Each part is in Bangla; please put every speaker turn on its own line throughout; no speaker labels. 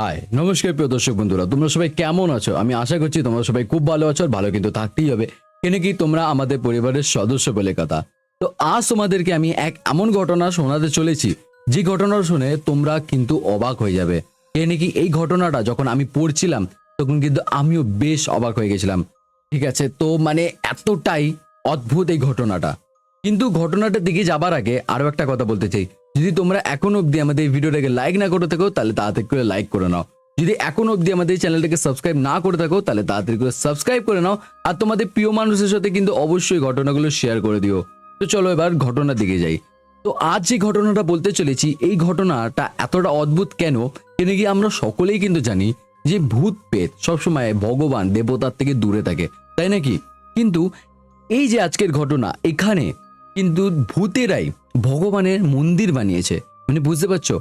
হাই নমস্কার প্রিয় দর্শক বন্ধুরা, তোমরা সবাই কেমন আছো? আমি আশা করছি তোমরা সবাই খুব ভালো আছো। আর ভালো কিন্তু থাকতেই হবে, কেন কি তোমরা আমাদের পরিবারের সদস্য বলে কথা। তো আজ তোমাদেরকে আমি এক এমন ঘটনা শোনাতে চলেছি, যে ঘটনা শুনে তোমরা কিন্তু অবাক হয়ে যাবে। কেন কি এই ঘটনাটা যখন আমি পড়ছিলাম তখন কিন্তু আমিও বেশ অবাক হয়ে গেছিলাম। ঠিক আছে, তো মানে এতটাই অদ্ভুত এই ঘটনাটা। কিন্তু ঘটনাটার দিকে যাবার আগে আরো একটা কথা বলতে চাই। যদি তোমরা এখনো অবধি আমাদের এই ভিডিওটাকে লাইক না করে থাকো তাহলে তাড়াতাড়ি করে লাইক করে নাও। যদি এখনো অবধি আমাদের এই চ্যানেলটাকে সাবস্ক্রাইব না করে থাকো তাহলে তাড়াতাড়ি করে সাবস্ক্রাইব করে নাও। আর তোমাদের প্রিয় মানুষের সাথে কিন্তু অবশ্যই ঘটনাগুলো শেয়ার করে দিও। তো চলো এবার ঘটনার দিকে যাই। তো আজ যে ঘটনাটা বলতে চলেছি, এই ঘটনাটা এতটা অদ্ভুত কেন কি আমরা সকলেই কিন্তু জানি যে ভূত পেত সবসময় ভগবান দেবতার থেকে দূরে থাকে, তাই নাকি? কিন্তু এই যে আজকের ঘটনা, এখানে কিন্তু ভূতেরাই ভগবানের মন্দির বানিয়েছে। মানে বুঝতে পারছো,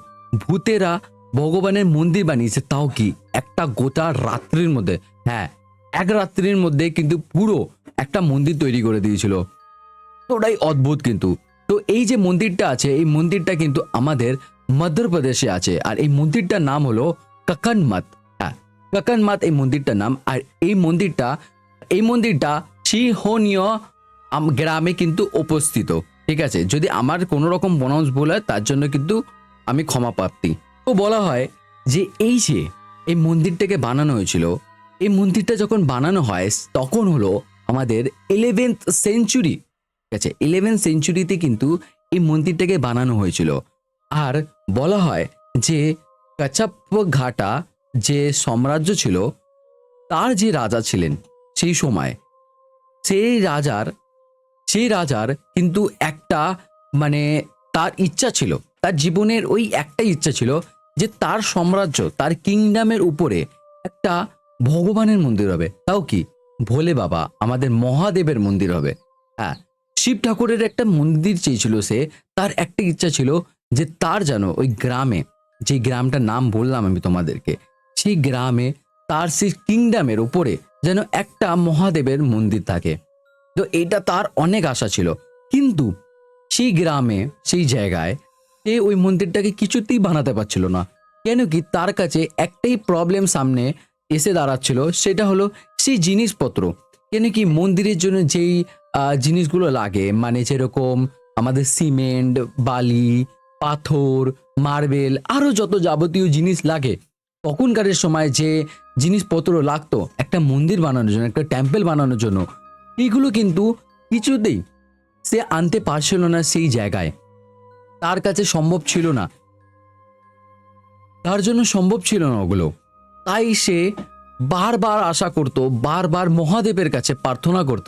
ভূতেরা ভগবানের মন্দির বানিয়েছে, তাও কি একটা গোটা রাত্রির মধ্যে। হ্যাঁ, এক রাত্রির মধ্যে কিন্তু পুরো একটা মন্দির তৈরি করে দিয়েছিল। তো ওটাই অদ্ভুত কিন্তু। তো এই যে মন্দিরটা আছে, এই মন্দিরটা কিন্তু আমাদের মধ্যপ্রদেশে আছে। আর এই মন্দিরটার নাম হলো ককনমত। হ্যাঁ, ককনমত এই মন্দিরটার নাম। আর এই মন্দিরটা সিংহনীয় গ্রামে কিন্তু উপস্থিত। ঠিক আছে, যদি আমার কোনো রকম প্রনাউন্স ভুল হয় তার জন্য কিন্তু আমি ক্ষমা প্রার্থী। তো বলা হয় যে এই মন্দিরটাকে বানানো হয়েছিল, এই মন্দিরটা যখন বানানো হয় তখন হলো আমাদের 11th সেঞ্চুরি। ঠিক আছে, 11th সেঞ্চুরিতে কিন্তু এই মন্দিরটাকে বানানো হয়েছিল। আর বলা হয় যে কচ্ছপ ঘাটা যে সাম্রাজ্য ছিল, তার যে রাজা ছিলেন সেই সময়, সেই রাজার সেই রাজার কিন্তু একটা মানে তার ইচ্ছা ছিল, তার জীবনের ওই একটাই ইচ্ছা ছিল যে তার সাম্রাজ্য, তার কিংডমের উপরে একটা ভগবানের মন্দির হবে। তাও কি ভোলে বাবা আমাদের মহাদেবের মন্দির হবে। হ্যাঁ, শিব ঠাকুরের একটা মন্দির চেয়েছিল সে। তার একটা ইচ্ছা ছিল যে তার যেন ওই গ্রামে, যে গ্রামটার নাম বললাম আমি তোমাদেরকে, সেই গ্রামে তার সেই কিংডমের উপরে যেন একটা মহাদেবের মন্দির থাকে। তো এটা তার অনেক আশা ছিল। কিন্তু সেই গ্রামে, সেই জায়গায় সে ওই মন্দিরটাকে কিছুতেই বানাতে পারছিল না। কেন কি তার কাছে একটাই প্রবলেম সামনে এসে দাঁড়াচ্ছিল, সেটা হলো সেই জিনিসপত্র। কেন কি মন্দিরের জন্য যেই জিনিসগুলো লাগে, মানে যেরকম আমাদের সিমেন্ট, বালি, পাথর, মার্বেল, আরো যত যাবতীয় জিনিস লাগে, তখনকারের সময় যে জিনিসপত্র লাগতো একটা মন্দির বানানোর জন্য, একটা টেম্পল বানানোর জন্য, এগুলো কিন্তু কিছুতেই সে আনতে পারছিল না সেই জায়গায়। তার কাছে সম্ভব ছিল না, তার জন্য সম্ভব ছিল না ওগুলো। তাই সে বারবার আশা করত, বারবার মহাদেবের কাছে প্রার্থনা করত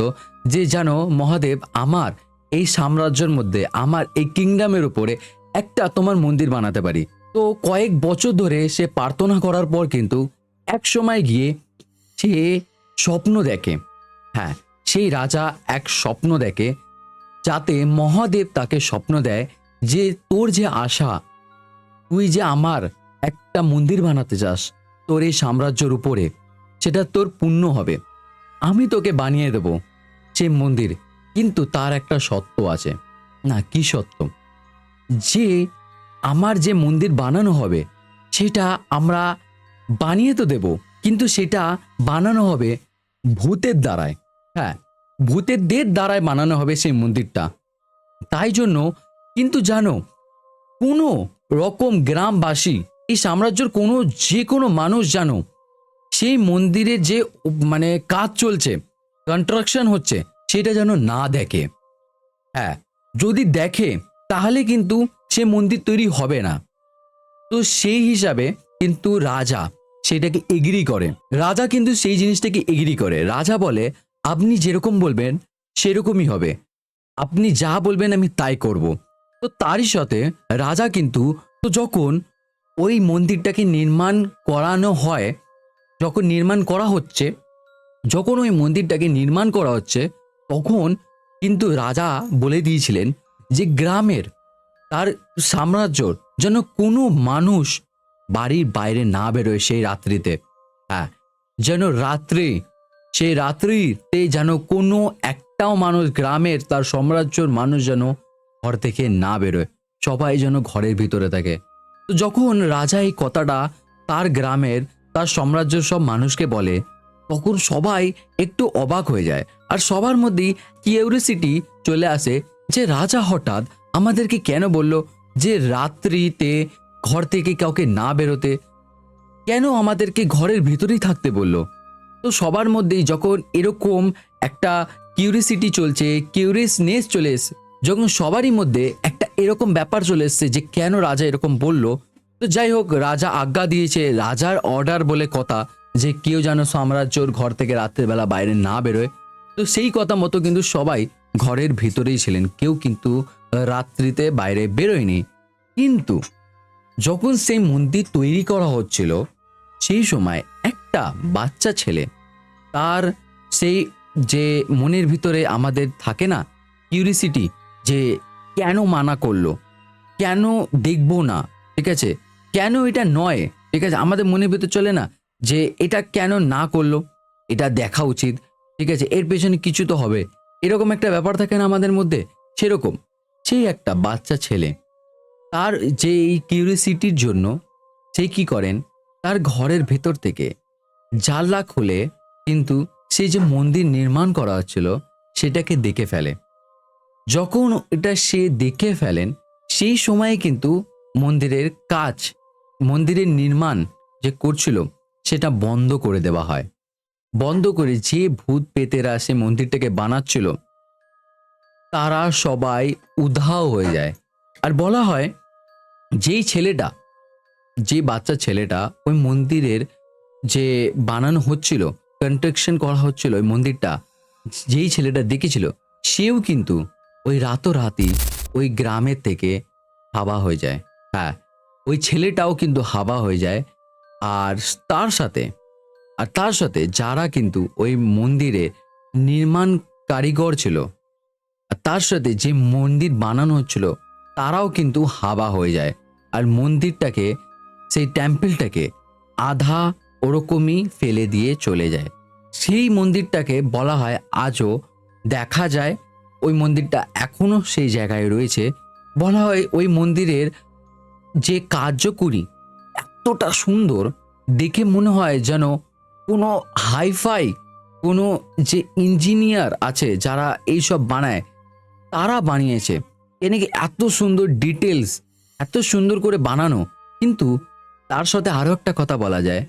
যে যেন মহাদেব আমার এই সাম্রাজ্যের মধ্যে, আমার এই কিংডমের উপরে একটা তোমার মন্দির বানাতে পারি। তো কয়েক বছর ধরে সে প্রার্থনা করার পর কিন্তু এক সময় গিয়ে সে স্বপ্ন দেখে। হ্যাঁ, সেই রাজা এক স্বপ্ন দেখে, যাতে মহাদেব তাকে স্বপ্ন দেয় যে তোর যে আশা, তুই যে আমার একটা মন্দির বানাতে চাস তোর এই সাম্রাজ্যের উপরে, সেটা তোর পূর্ণ হবে। আমি তোকে বানিয়ে দেব সেই মন্দির। কিন্তু তার একটা শর্ত আছে। না, কি শর্ত? যে আমার যে মন্দির বানানো হবে সেটা আমরা বানিয়ে তো দেব, কিন্তু সেটা বানানো হবে ভূতের দ্বারায়। হ্যাঁ, ভূতেদের দ্বারায় বানানো হবে সেই মন্দিরটা। তাই জন্য কিন্তু জানো, কোনো রকম গ্রামবাসী, এই সাম্রাজ্যের যে কোনো মানুষ জানো সেই মন্দিরে যে মানে কাজ চলছে, কনস্ট্রাকশন হচ্ছে, সেটা যেন না দেখে। হ্যাঁ, যদি দেখে তাহলে কিন্তু সে মন্দির তৈরি হবে না। তো সেই হিসাবে কিন্তু রাজা সেটাকে এগ্রি করে। রাজা কিন্তু সেই জিনিসটাকে এগ্রি করে। রাজা বলে আপনি যেরকম বলবেন সেরকমই হবে, আপনি যা বলবেন আমি তাই করব। তো তারই সাথে রাজা কিন্তু, তো যখন ওই মন্দিরটাকে নির্মাণ করানো হয়, যখন নির্মাণ করা হচ্ছে, যখন ওই মন্দিরটাকে নির্মাণ করা হচ্ছে, তখন কিন্তু রাজা বলে দিয়েছিলেন যে গ্রামের, তার সাম্রাজ্যর যেন কোনো মানুষ বাড়ির বাইরে না বেরোয় সেই রাত্রিতে। হ্যাঁ, যেন সেই রাত্রিতে যেন কোনো একটাও মানুষ, গ্রামের তার সাম্রাজ্যর মানুষ যেন ঘর থেকে না বেরোয়, সবাই যেন ঘরের ভিতরে থাকে। তো যখন রাজা এই কথাটা তার গ্রামের, তার সাম্রাজ্যের সব মানুষকে বলে, তখন সবাই একটু অবাক হয়ে যায়। আর সবার মধ্যেই কিউরিওসিটি চলে আসে যে রাজা হঠাৎ আমাদেরকে কেন বলল যে রাত্রিতে ঘর থেকে কাউকে না বেরোতে, কেন আমাদেরকে ঘরের ভিতরেই থাকতে বলল। তো সবার মধ্যেই যখন এরকম একটা কিউরিসিটি চলছে, কিউরিয়াসনেস চলে এসছে, যখন সবারই মধ্যে একটা এরকম ব্যাপার চলে এসছে যে কেন রাজা এরকম বলল, তো যাই হোক রাজা আজ্ঞা দিয়েছে, রাজার অর্ডার বলে কথা যে কেউ যেন সাম্রাজ্যর ঘর থেকে রাত্রেবেলা বাইরে না বেরোয়। তো সেই কথা মতো কিন্তু সবাই ঘরের ভিতরেই ছিলেন, কেউ কিন্তু রাত্রিতে বাইরে বেরোয়নি। কিন্তু যখন সেই মন্দির তৈরি করা হচ্ছিল সেই সময় একটা বাচ্চা ছেলে, তার সেই যে মনের ভিতরে আমাদের থাকে না কিউরিসিটি, যে কেন মানা করলো, কেন দেখবো না, ঠিক আছে, কেন এটা নয়, ঠিক আছে, আমাদের মনের ভিতর চলে না যে এটা কেন না করলো, এটা দেখা উচিত, ঠিক আছে, এর পেছনে কিছু তো হবে, এরকম একটা ব্যাপার থাকে না আমাদের মধ্যে। সেরকম সেই একটা বাচ্চা ছেলে, তার যে এই কিউরিসিটির জন্য সে কি করেন, তার ঘরের ভেতর থেকে জানলা খুলে কিন্তু সেই যে মন্দির নির্মাণ করা হচ্ছিল সেটাকে দেখে ফেলে। যখন এটা সে দেখে ফেলেন সেই সময়ে কিন্তু মন্দিরের কাজ, মন্দিরের নির্মাণ যে করছিল সেটা বন্ধ করে দেওয়া হয়। বন্ধ করে যে ভূত পেতেরা সে মন্দিরটাকে বানাচ্ছিল তারা সবাই উধাও হয়ে যায়। আর বলা হয় যেই ছেলেটা, যে বাচ্চা ছেলেটা ওই মন্দিরের যে বানানো হচ্ছিল, কনস্ট্রাকশন করা হচ্ছিল ওই মন্দিরটা, যেই ছেলেটা দেখেছিল সেও কিন্তু ওই রাতারাতি ওই গ্রামের থেকে হাবা হয়ে যায়। হ্যাঁ, ওই ছেলেটাও কিন্তু হাবা হয়ে যায়। আর তার সাথে তার সাথে যারা কিন্তু ওই মন্দিরে নির্মাণ কারিগর ছিল, আর তার সাথে যে মন্দির বানানো হচ্ছিল তারাও কিন্তু হাবা হয়ে যায়। আর মন্দিরটাকে, সেই টেম্পলটাকে আধা ওরকমই ফেলে দিয়ে চলে যায়। সেই মন্দিরটাকে বলা হয় আজও দেখা যায়, ওই মন্দিরটা এখনো সেই জায়গায় রয়েছে। বলা হয় ওই মন্দিরের যে কার্যকরী এতটা সুন্দর, দেখে মনে হয় যেন কোনো হাইফাই কোনো যে ইঞ্জিনিয়ার আছে যারা এইসব বানায় তারা বানিয়েছে। এনে কি এত সুন্দর ডিটেলস, এত সুন্দর করে বানানো। কিন্তু তার সাথে আরো একটা কথা বলা যায়,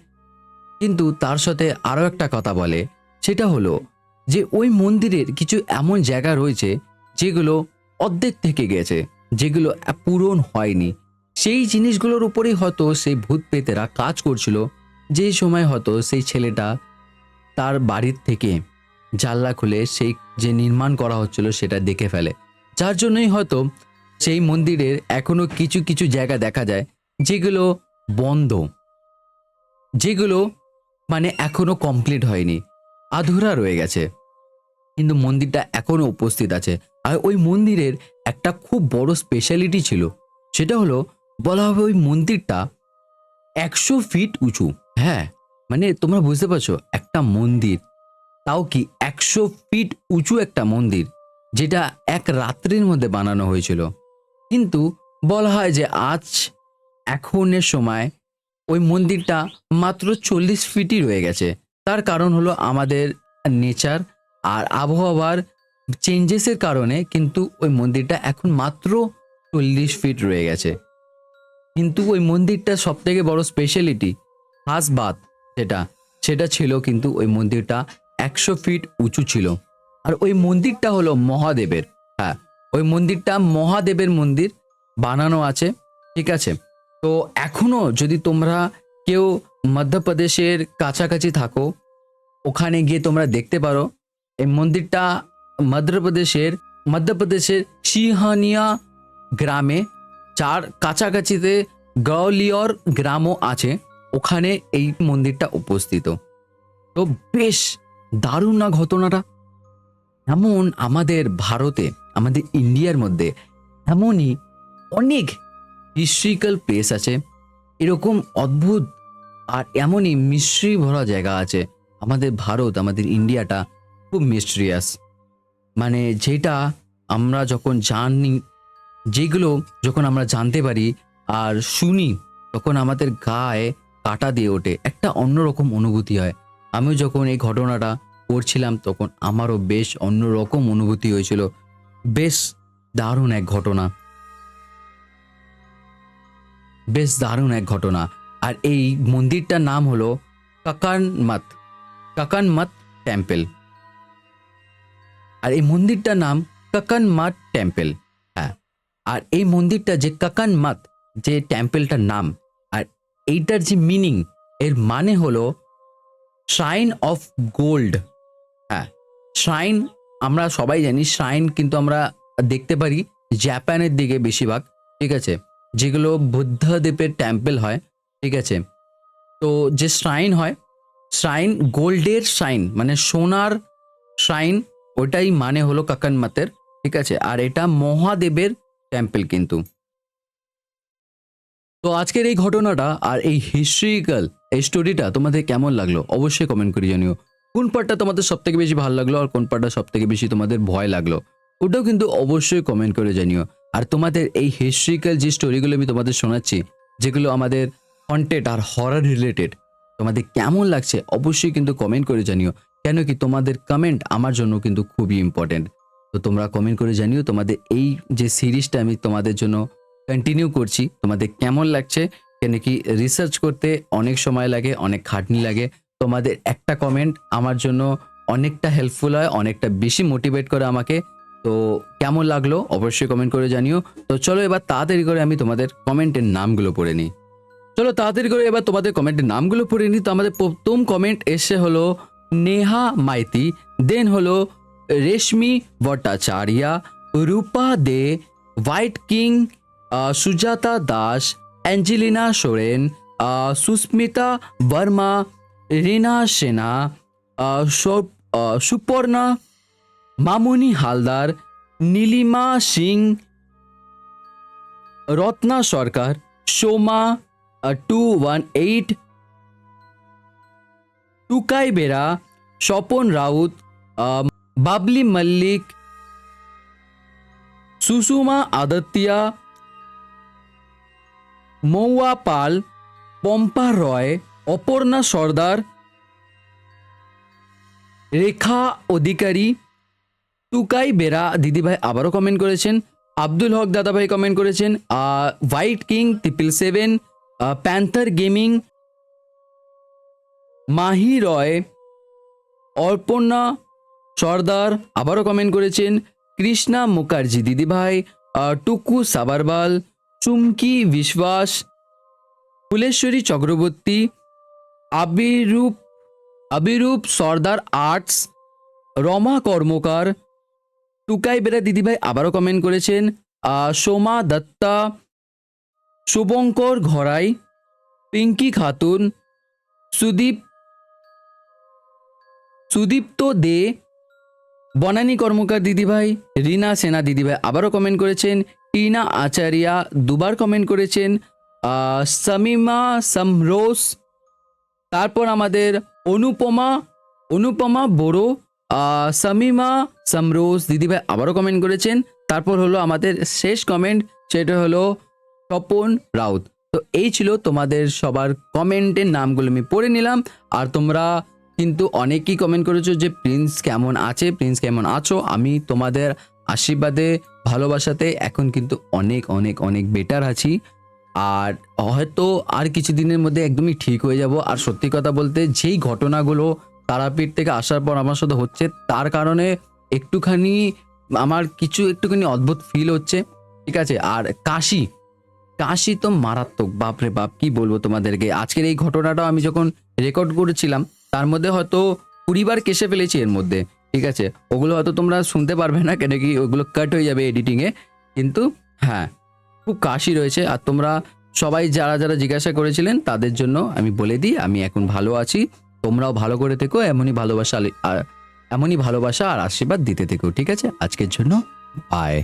কিন্তু তার সাথে আরো একটা কথা বলে, সেটা হলো যে ওই মন্দিরের কিছু এমন জায়গা রয়েছে যেগুলো অর্ধেক থেকে গেছে, যেগুলো পূরণ হয়নি। সেই জিনিসগুলোর উপরেই হয়তো সেই ভূত পেতেরা কাজ করছিল। যে সময় হয়তো সেই ছেলেটা তার বাড়ির থেকে জানলা খুলে সেই যে নির্মাণ করা হচ্ছিল সেটা দেখে ফেলে, যার জন্যই হয়তো সেই মন্দিরের এখনো কিছু কিছু জায়গা দেখা যায় যেগুলো বন্ধ, যেগুলো মানে এখনো কমপ্লিট হয়নি, আধুরা রয়ে গেছে, কিন্তু মন্দিরটা এখনো উপস্থিত আছে। আর ওই মন্দিরের একটা খুব বড় স্পেশালিটি ছিল, সেটা হলো বলা হবে ওই মন্দিরটা 100 ফিট উঁচু। হ্যাঁ, মানে তোমরা বুঝতে পারছো, একটা মন্দির, তাও কি 100 ফিট উঁচু একটা মন্দির, যেটা এক রাত্রির মধ্যে বানানো হয়েছিল। কিন্তু বলা হয় যে আজ এখনের সময় ওই মন্দিরটা মাত্র 40 ফিটই রয়ে গেছে। তার কারণ হলো আমাদের নেচার আর আবহাওয়ার চেঞ্জেসের কারণে কিন্তু ওই মন্দিরটা এখন মাত্র 40 ফিট রয়ে গেছে। কিন্তু ওই মন্দিরটা সব থেকে বড় স্পেশালিটি, খাস বাত যেটা, সেটা ছিল কিন্তু ওই মন্দিরটা 100 ফিট উঁচু ছিল। আর ওই মন্দিরটা হলো মহাদেবের। হ্যাঁ, ওই মন্দিরটা মহাদেবের মন্দির বানানো আছে, ঠিক আছে। তো এখনো যদি তোমরা কেউ মধ্যপ্রদেশের কাছাকাছি থাকো, ওখানে গিয়ে তোমরা দেখতে পারো এই মন্দিরটা। মধ্যপ্রদেশের সিহানিয়া গ্রামে, যার কাছাকাছিতে গৌলিয়র গ্রামও আছে, ওখানে এই মন্দিরটা উপস্থিত। তো বেশ দারুণ না ঘটনাটা। এমন আমাদের ভারতে, আমাদের ইন্ডিয়ার মধ্যে এমনই অনেক হিস্ট্রিক্যাল প্লেস আছে, এরকম অদ্ভুত আর এমনই মিস্ট্রি ভরা জায়গা আছে। আমাদের ভারত, আমাদের ইন্ডিয়াটা খুব মিস্ট্রিয়াস, মানে যেটা আমরা যখন জানি, যেগুলো যখন আমরা জানতে পারি আর শুনি, তখন আমাদের গায়ে কাটা দিয়ে ওঠে, একটা অন্যরকম অনুভূতি হয়। আমিও যখন এই ঘটনাটা পড়ছিলাম তখন আমারও বেশ অন্যরকম অনুভূতি হয়েছিল। বেশ দারুণ এক ঘটনা, বেশ দারুণ এক ঘটনা। আর এই মন্দিরটার নাম হলো কাকানমাথ, কাকানমাথ টেম্পল। আর এই মন্দিরটার নাম কাকানমাথ টেম্পল। হ্যাঁ, আর এই মন্দিরটা যে কাকানমাথ, যে টেম্পলটার নাম, আর এইটার যে মিনিং, এর মানে হলো শ্রাইন অফ গোল্ড। হ্যাঁ, শ্রাইন আমরা সবাই জানি, শ্রাইন কিন্তু আমরা দেখতে পারি জাপানের দিকে বেশিরভাগ, ঠিক আছে, যেগুলো বুদ্ধদেবের টেম্পল হয়, ঠিক আছে। তো যে শ্রাইন হয়, শ্রাইন গোল্ডের শ্রাইন মানে সোনার শ্রাইন, ওটাই মানে হলো কাকানমাতের, ঠিক আছে। আর এটা মহাদেবের টেম্পল কিন্তু। তো আজকের এই ঘটনাটা আর এই হিস্ট্রিক্যাল এই স্টোরিটা তোমাদের কেমন লাগলো অবশ্যই কমেন্ট করে জানিও। কোন পার্টটা তোমাদের সব থেকে বেশি ভালো লাগলো আর কোন পার্টটা সব থেকে বেশি তোমাদের ভয় লাগলো, ওটাও কিন্তু অবশ্যই কমেন্ট করে জানিও। আর তোমাদের এই হিস্ট্রিক্যাল যে স্টোরিগুলো আমি তোমাদের শোনাচ্ছি, যেগুলো আমাদের হন্টেড আর হরর রিলেটেড, তোমাদের কেমন লাগছে অবশ্যই কিন্তু কমেন্ট করে জানিও। কেন কি তোমাদের কমেন্ট আমার জন্য কিন্তু খুবই ইম্পর্টেন্ট। তো তোমরা কমেন্ট করে জানিও তোমাদের এই যে সিরিজটা আমি তোমাদের জন্য কন্টিনিউ করছি তোমাদের কেমন লাগছে। কেন কি রিসার্চ করতে অনেক সময় লাগে, অনেক খাটনি লাগে। তোমাদের একটা কমেন্ট আমার জন্য অনেকটা হেল্পফুল হয়, অনেকটা বেশি মোটিভেট করে আমাকে। তো কেমন লাগলো অবশ্যই কমেন্ট করে জানিও। তো চলো এবার তাড়াতাড়ি করে আমি তোমাদের কমেন্টের নামগুলো পড়ে নিই। চলো তাড়াতাড়ি করে এবার তোমাদের কমেন্টের নামগুলো পড়ে নিই। তো আমাদের প্রথম কমেন্ট এসে হলো নেহা মাইতি, দেন হলো Reshmi Bhattacharya, Rupa De, white king, Sujata Das, Angelina Soren, Susmita Barma, Rina Sena, Suparna, মামুনি হালদার, নীলিমা সিং, রত্না সরকার, সোমা 218, টুকাই বেরা, স্বপন রাউত, বাবলি মল্লিক, সুষুমা আদিত্যা, মৌয়া পাল, পম্পা রয়, অপর্ণা সর্দার, রেখা অধিকারী, টুকাই বেরা দিদিভাই আবারও কমেন্ট করেছেন, আব্দুল হক দাদাভাই কমেন্ট করেছেন, white king 777, panther gaming, Mahi Roy, Arpana Sardar আবারও কমেন্ট করেছেন, কৃষ্ণা মুখার্জি দিদিভাই, টুকু সাবারবাল, চুমকি বিশ্বাস, ফুলেশ্বরী চক্রবর্তী, আবিরূপ আবিরূপ সর্দার আর্টস, রমা কর্মকার, টুকাই বেরা দিদিভাই আবারও কমেন্ট করেছেন, সোমা দত্তা, শুভঙ্কর ঘরাই, পিঙ্কি খাতুন, সুদীপ্ত দে, বনানী কর্মকার দিদিভাই, রিনা সেনা দিদিভাই আবারও কমেন্ট করেছেন, টিনা আচারিয়া দুবার কমেন্ট করেছেন, সামিমা সমরোস, তারপর আমাদের অনুপমা বড়ো, সামিমা সমরোস দিদিভাই আবারও কমেন্ট করেছেন। তারপর হলো আমাদের শেষ কমেন্ট, সেটা হলো স্বপন রাউত। তো এই ছিল তোমাদের সবার কমেন্টের নামগুলো আমি পড়ে নিলাম। আর তোমরা কিন্তু অনেকেই কমেন্ট করেছো যে প্রিন্স কেমন আছে, প্রিন্স কেমন আছো। আমি তোমাদের আশীর্বাদে ভালোবাসাতে এখন কিন্তু অনেক অনেক অনেক বেটার আছি। আর হয়তো আর কিছুদিনের মধ্যে একদমই ঠিক হয়ে যাব। আর সত্যি কথা বলতে যেই ঘটনাগুলো তারাপীঠ থেকে আসার পর আমার সাথে হচ্ছে, তার কারণে একটুখানি আমার একটুখানি অদ্ভুত ফিল হচ্ছে, ঠিক আছে। আর কাশি তো মারাত্মক, বাপরে বাপ কি বলবো তোমাদেরকে। আজকের এই ঘটনাটাও আমি যখন রেকর্ড করেছিলাম তার মধ্যে হয়তো 20 বার কেসে ফেলেছি এর মধ্যে, ঠিক আছে। ওগুলো হয়তো তোমরা শুনতে পারবে না, কেন কি ওগুলো কাট হয়ে যাবে এডিটিংয়ে। কিন্তু হ্যাঁ, খুব কাশি রয়েছে। আর তোমরা সবাই যারা যারা জিজ্ঞাসা করেছিলেন তাদের জন্য আমি বলে দিই, আমি এখন ভালো আছি। তোমরাও ভালো করে থেকো, এমনই ভালোবাসা আর আশীর্বাদ দিতে থেকো, ঠিক আছে। আজকের জন্য বাই।